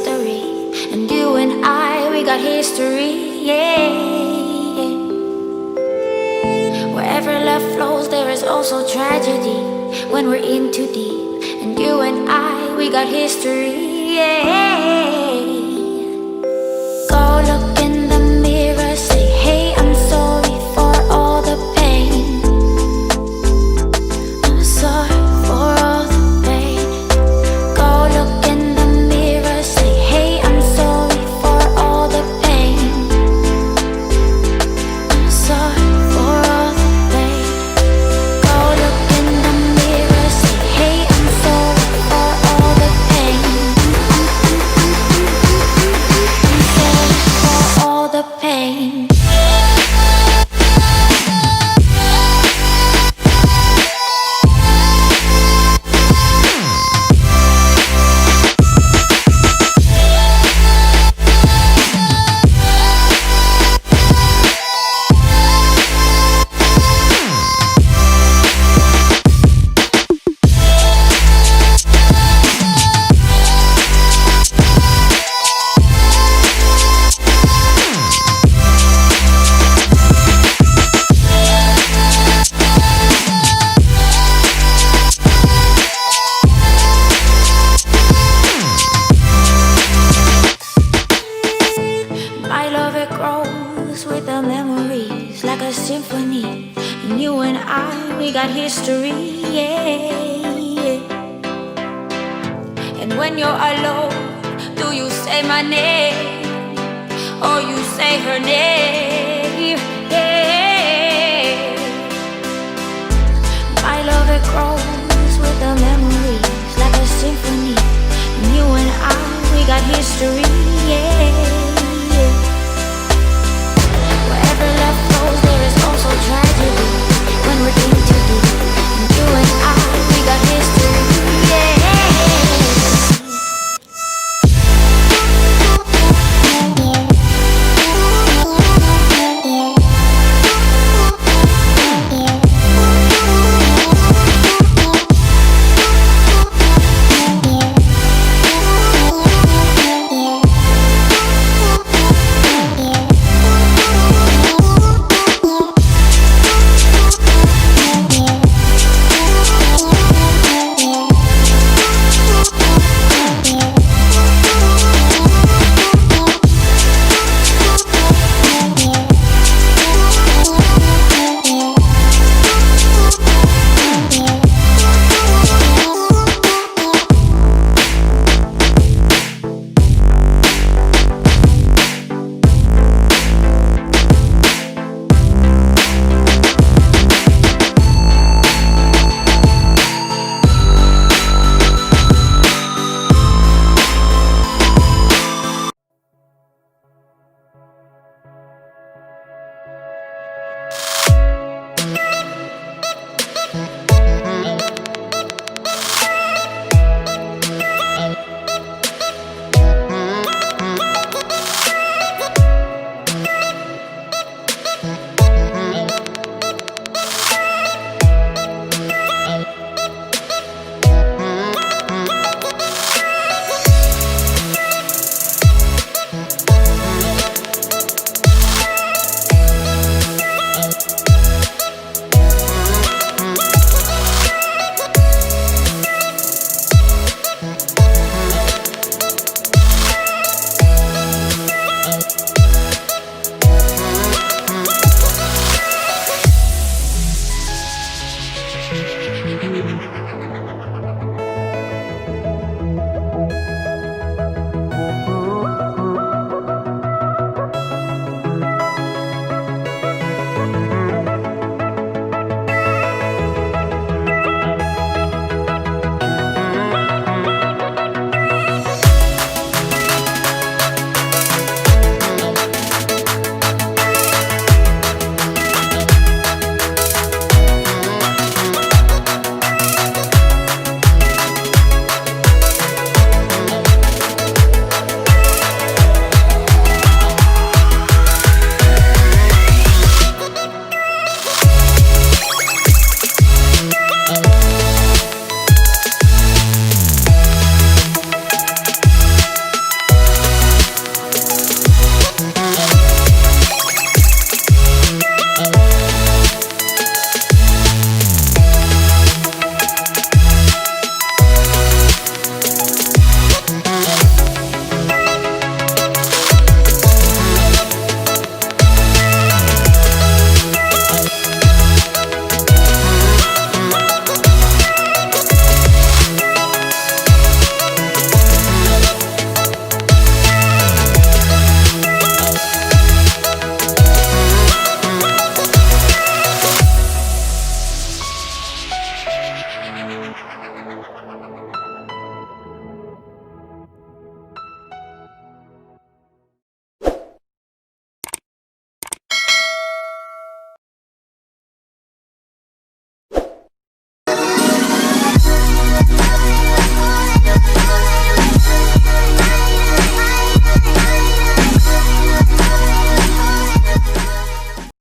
mystery. And you and I, we got history, yeah. Wherever love flows, there is also tragedy when we're in too deep. And you and I, we got history, yeah. Go look in the mirror, say, hey, I'm sorry for all the pain. I'm sorry for all the pain. Go look in the mirror, say, hey, I'm sorry for all the pain. I'm sorry for all the pain. Go look in the mirror, say, hey, I'm sorry for all the pain. I'm sorry for all the pain. My love, it grows with the memories like a symphony. And you and I, we got history, yeah. And when you're alone, do you say my name or you say her name? Yeah. My love, it grows with the memories like a symphony. And you and I, we got history, yeah.